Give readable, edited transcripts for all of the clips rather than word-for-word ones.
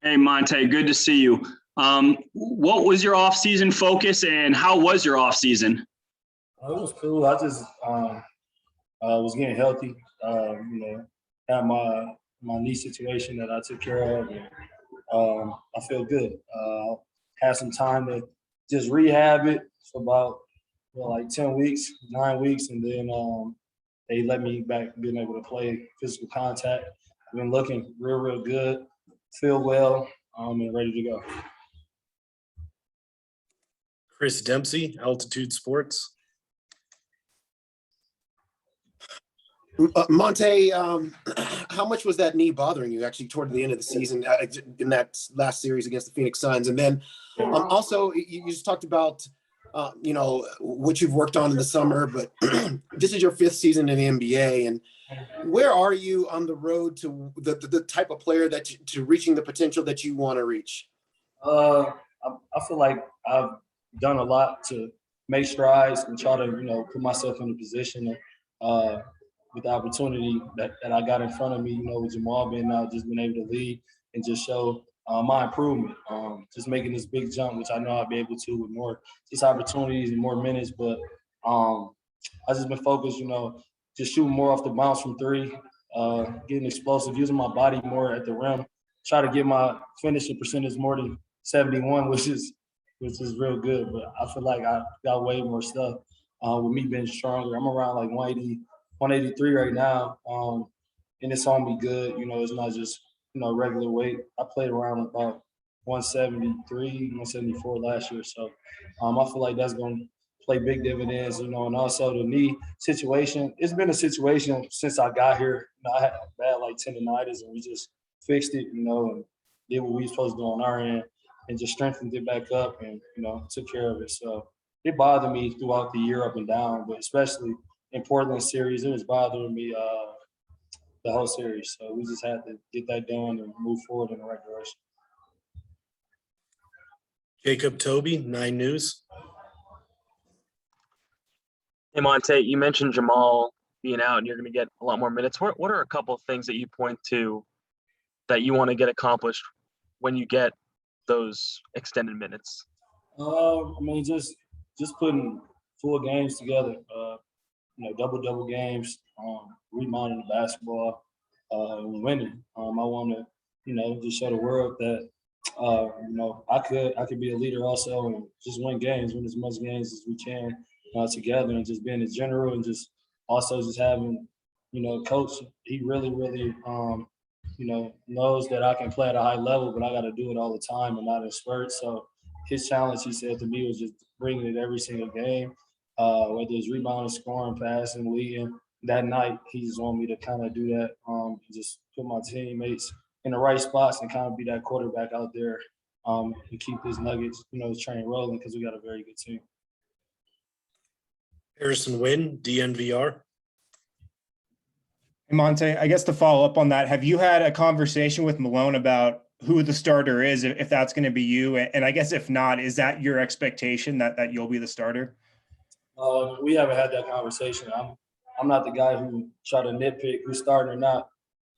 Hey, Monte, good to see you. What was your off-season focus and how was your off-season? It was cool. I just was getting healthy. Had my knee situation that I took care of, and I feel good. Had some time to just rehab it for about like 10 weeks, 9 weeks, and then they let me back being able to play physical contact. I've been looking real good, feel well, and ready to go. Chris Dempsey, Altitude Sports. Monte, how much was that knee bothering you actually toward the end of the season in that last series against the Phoenix Suns? And then also, you just talked about, what you've worked on in the summer, but this is your 5th season in the NBA. And where are you on the road to the type of player to reaching the potential that you want to reach? I feel like I've done a lot to make strides and try to, put myself in a position with the opportunity that I got in front of me, with Jamal being out, just being able to lead and just show my improvement. Just making this big jump, which I know I'll be able to with more just opportunities and more minutes. But I just been focused, just shooting more off the bounce from three, getting explosive, using my body more at the rim, try to get my finishing percentage more than 71, which is real good. But I feel like I got way more stuff with me being stronger. I'm around like 180, 183 right now, and it's on me good. It's not just regular weight. I played around about 173, 174 last year, so I feel like that's going to play big dividends. And also the knee situation. It's been a situation since I got here. I had bad like tendonitis, and we just fixed it. And did what we were supposed to do on our end, and just strengthened it back up, and took care of it. So it bothered me throughout the year, up and down, but especially in Portland series, it was bothering me the whole series. So we just had to get that done and move forward in the right direction. Jacob Toby, 9 News. Hey, Monte, you mentioned Jamal being out and you're going to get a lot more minutes. What are a couple of things that you point to that you want to get accomplished when you get those extended minutes? Just putting full games together, double games, rebounding the basketball, and winning. I want to, just show the world that, I could be a leader also and just win as much games as we can together, and just being a general, and just also just having, coach, he really, knows that I can play at a high level, but I got to do it all the time and not in spurts. So his challenge, he said to me, was just bringing it every single game, whether it's rebounding, scoring, passing, leading. That night, he just wanted me to kind of do that, just put my teammates in the right spots and kind of be that quarterback out there, and keep his Nuggets, train rolling, because we got a very good team. Harrison Wynn, DNVR. Hey, Monte, I guess to follow up on that, have you had a conversation with Malone about who the starter is, if that's going to be you? And I guess if not, is that your expectation that you'll be the starter? We haven't had that conversation. I'm not the guy who try to nitpick who's starting or not.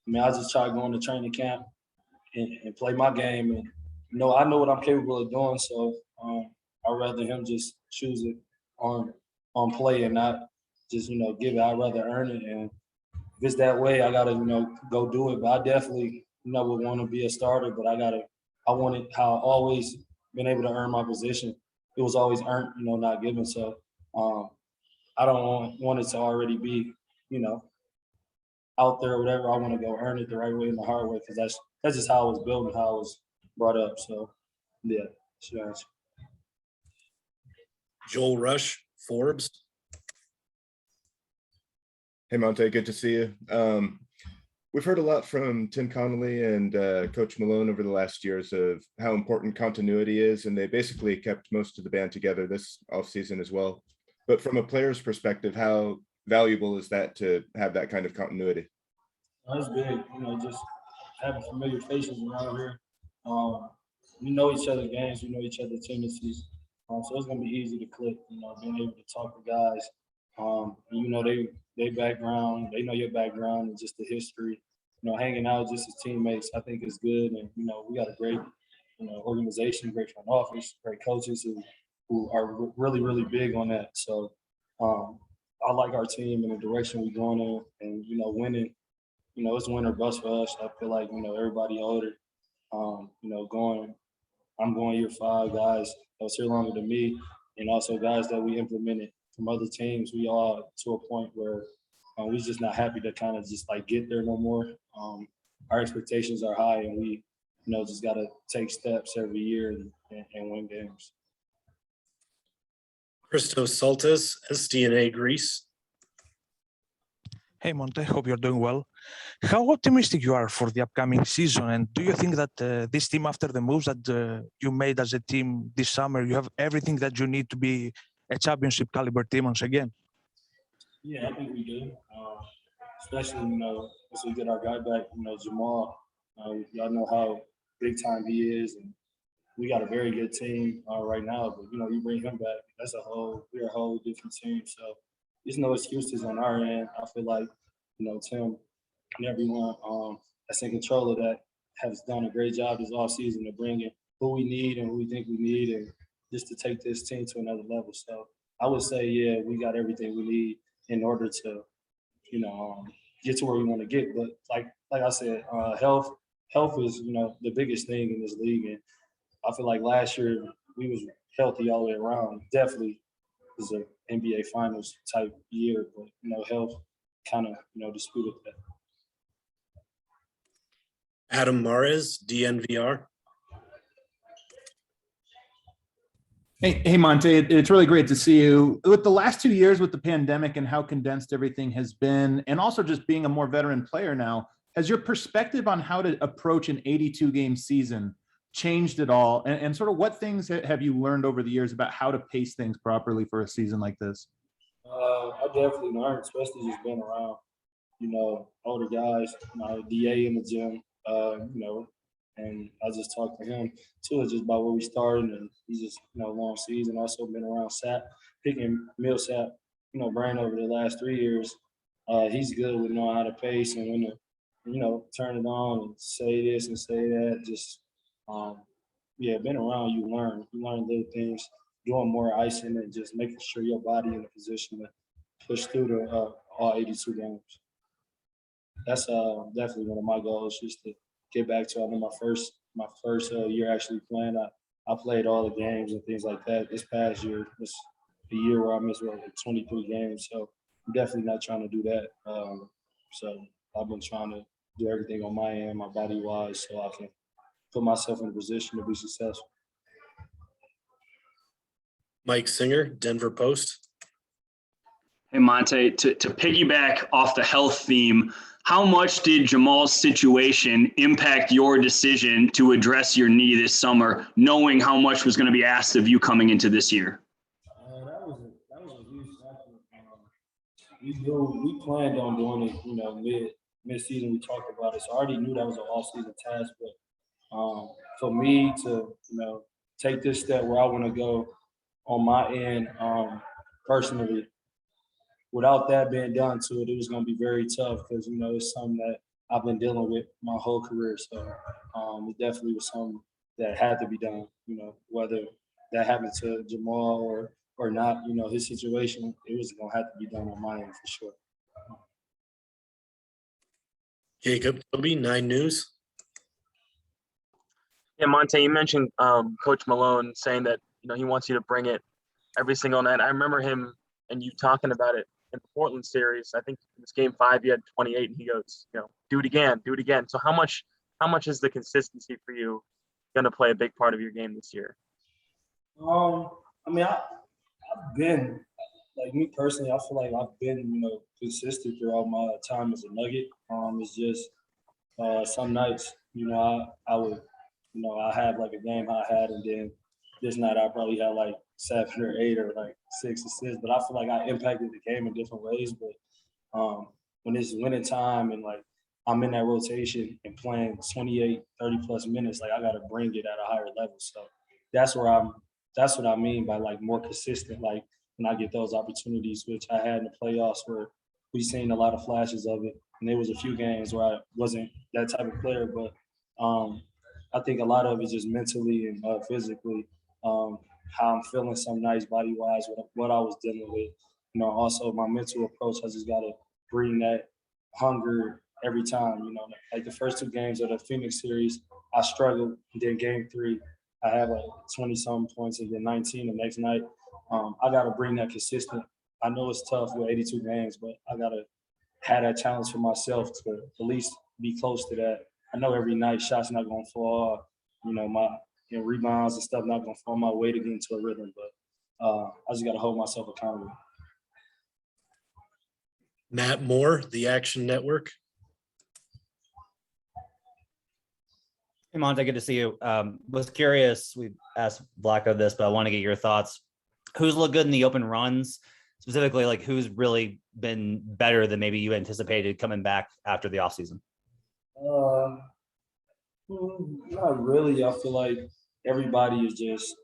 I just try to go into training camp and play my game. And, I know what I'm capable of doing, so I'd rather him just choose it on play and not just, give it. I'd rather earn it. And if it's that way, I got to, go do it. But I definitely, would want to be a starter, but I wanted how I've always been able to earn my position. It was always earned, not given. So I don't want it to already be, out there or whatever. I want to go earn it the right way and the hard way, because that's just how I was built and how I was brought up. So, yeah, sure. Joel Rush, Forbes. Hey, Monte, good to see you. We've heard a lot from Tim Connolly and Coach Malone over the last years of how important continuity is, and they basically kept most of the band together this offseason as well. But from a player's perspective, how valuable is that to have that kind of continuity? That's big, just having familiar faces around here. We know each other's games, we know each other's tendencies. So it's going to be easy to click, being able to talk to guys. They background, they know your background and just the history. hanging out just as teammates, I think is good. And, we got a great, organization, great front office, great coaches who are really, really big on that. So I like our team and the direction we're going in and, winning, it's win or bust for us. I feel like, everybody older, I'm going year 5, guys that was here longer than me, and also guys that we implemented from other teams. We all to a point where we're just not happy to kind of just like get there no more. Our expectations are high, and we, just got to take steps every year and win games. Christos Saltis, SDNA Greece. Hey Monte, hope you're doing well. How optimistic you are for the upcoming season, and do you think that this team, after the moves that you made as a team this summer, you have everything that you need to be a championship caliber team once again? Yeah, I think we do. Especially, once we get our guy back, Jamal. Y'all know how big time he is, and we got a very good team right now. But you bring him back, we're a whole different team. So there's no excuses on our end. I feel like Tim and everyone that's in control of that has done a great job this offseason of bringing who we need and who we think we need, and just to take this team to another level. So I would say, yeah, we got everything we need in order to, get to where we want to get. But like I said, health is, the biggest thing in this league. And I feel like last year we was healthy all the way around. Definitely was an NBA Finals type year, but health kind of disputed that. Adam Mares, DNVR. Hey, Monte, it's really great to see you. With the last 2 years with the pandemic and how condensed everything has been, and also just being a more veteran player now, has your perspective on how to approach an 82-game season changed at all? And sort of what things have you learned over the years about how to pace things properly for a season like this? I definitely learned, especially just being around, older guys, DA in the gym, and I just talked to him too, just about where we started, and he's just, long season. Also been around Sap, picking Millsap, brain over the last 3 years. He's good with knowing how to pace and when to, turn it on and say this and say that. Just, been around, you learn little things, doing more icing and just making sure your body in a position to push through the all 82 games. That's definitely one of my goals, just to get back to. I know my first year actually playing. I played all the games and things like that. This past year, this a year where I missed like 23 games. So I'm definitely not trying to do that. So I've been trying to do everything on my end, my body wise, so I can put myself in a position to be successful. Mike Singer, Denver Post. Hey, Monte, to piggyback off the health theme, how much did Jamal's situation impact your decision to address your knee this summer, knowing how much was going to be asked of you coming into this year? That was a huge factor. We planned on doing it, mid-season. We talked about it, so I already knew that was an off-season task. But for me to take this step where I want to go on my end, personally, without that being done to it, it was going to be very tough because, it's something that I've been dealing with my whole career. So it definitely was something that had to be done, whether that happened to Jamal or not, his situation, it was going to have to be done on my end for sure. Jacob Toby, 9 News. Yeah, Monte, you mentioned Coach Malone saying that, he wants you to bring it every single night. I remember him and you talking about it in the Portland series. I think in this game 5, you had 28, and he goes, do it again. So how much is the consistency for you going to play a big part of your game this year? I've been, like me personally, I feel like I've been, consistent throughout my time as a Nugget. It's just some nights, I would, I have like a game I had, and then this night I probably had like 7 or 8 or like 6 assists. But I feel like I impacted the game in different ways. But when it's winning time and like I'm in that rotation and playing 28, 30 plus minutes, like I got to bring it at a higher level. So that's what I mean by like more consistent. Like when I get those opportunities, which I had in the playoffs where we've seen a lot of flashes of it And there was a few games where I wasn't that type of player, but I think a lot of it is just mentally and physically, how I'm feeling some nights body wise, what I was dealing with. You know, also my mental approach, I just got to bring that hunger every time. You know, like the first 2 games of the Phoenix series, I struggled. And then game 3, I have 20-something points and then 19 the next night. I got to bring that consistent. I know it's tough with 82 games, but I got to have that challenge for myself to at least be close to that. I know every night shots not going to fall. You know, my rebounds and stuff not going to fall my way to get into a rhythm, but I just got to hold myself accountable. Matt Moore, the Action Network. Hey, Monte, good to see you. Was curious, we asked Blacko this, but I want to get your thoughts. Who's looked good in the open runs? Specifically, like who's really been better than maybe you anticipated coming back after the offseason? Not really. I feel like everybody just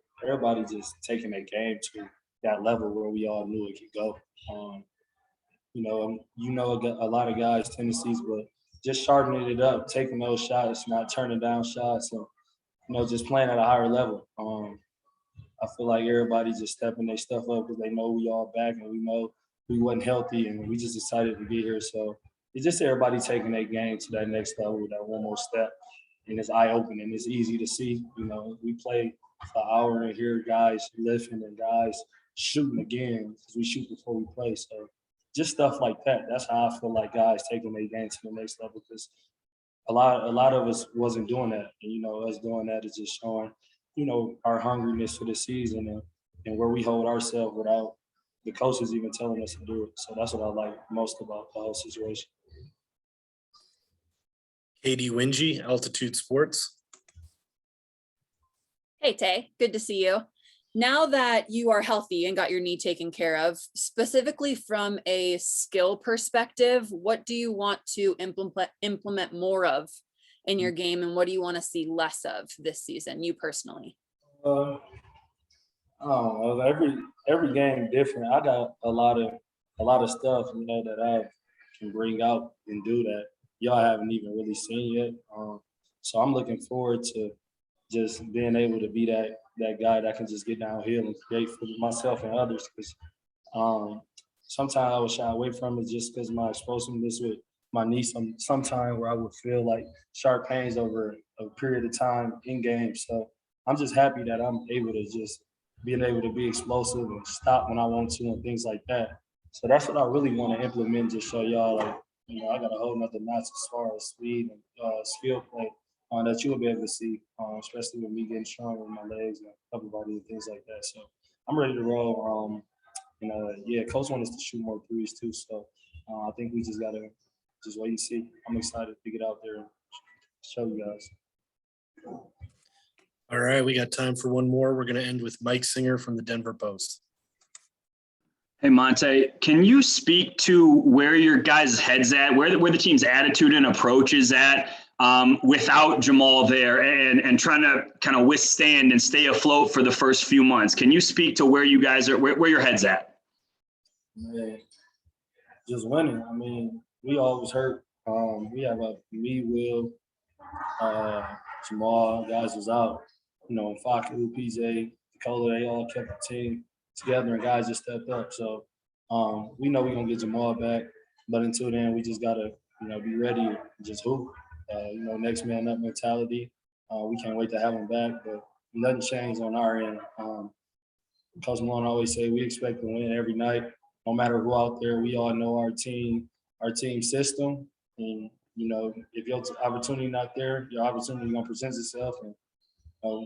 taking their game to that level where we all knew it could go. A lot of guys' tendencies, but just sharpening it up, taking those shots, not turning down shots, and just playing at a higher level. I feel like everybody just stepping their stuff up because they know we all back and we know we wasn't healthy and we just decided to be here. So it's just everybody taking their game to that next level, that one more step. And it's eye-opening. It's easy to see. We play for an hour and hear guys lifting and guys shooting again because we shoot before we play. So just stuff like that. That's how I feel like guys taking their game to the next level because a lot of us wasn't doing that. And, us doing that is just showing, our hungriness for the season and where we hold ourselves without the coaches even telling us to do it. So that's what I like most about the whole situation. Katie Wingy, Altitude Sports. Hey, Tay, good to see you. Now that you are healthy and got your knee taken care of, specifically from a skill perspective, what do you want to implement more of in your game, and what do you want to see less of this season, you personally? I don't know. Every game different. I got a lot of stuff, that I can bring out and do that y'all haven't even really seen yet. So I'm looking forward to just being able to be that guy that can just get downhill and create for myself and others. Because sometimes I would shy away from it just because my explosiveness with my knee. Sometimes where I would feel like sharp pains over a period of time in games. So I'm just happy that I'm able to just being able to be explosive and stop when I want to and things like that. So that's what I really want to implement. Just show y'all like, I got a whole nother notch as far as speed and skill play that you'll be able to see, especially with me getting stronger with my legs and upper body and things like that. So I'm ready to roll. Coach wants us to shoot more threes too. So I think we just gotta just wait and see. I'm excited to get out there and show you guys. All right, we got time for one more. We're going to end with Mike Singer from the Denver Post. Hey, Monte, can you speak to where your guys' head's at, where the team's attitude and approach is at without Jamal there and trying to kind of withstand and stay afloat for the first few months? Can you speak to where you guys are, where your head's at? Man, just winning. I mean, we always hurt. We have me, Will, Jamal, guys was out. Faku, PJ, Dakota, they all kept the team together and guys just stepped up. So we know we're going to get Jamal back. But until then, we just got to, be ready and just hoop. Next man up mentality. We can't wait to have him back. But nothing changed on our end. Coach Malone always say we expect to win every night. No matter who out there, we all know our team system. And, if your opportunity not there, your opportunity going to present itself. And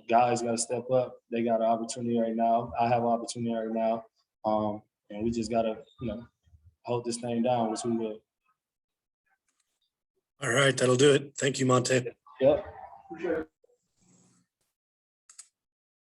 guys got to step up. They got an opportunity right now. I have an opportunity right now. And we just got to, hold this thing down, which we will. All right, that'll do it. Thank you, Monte. Yep.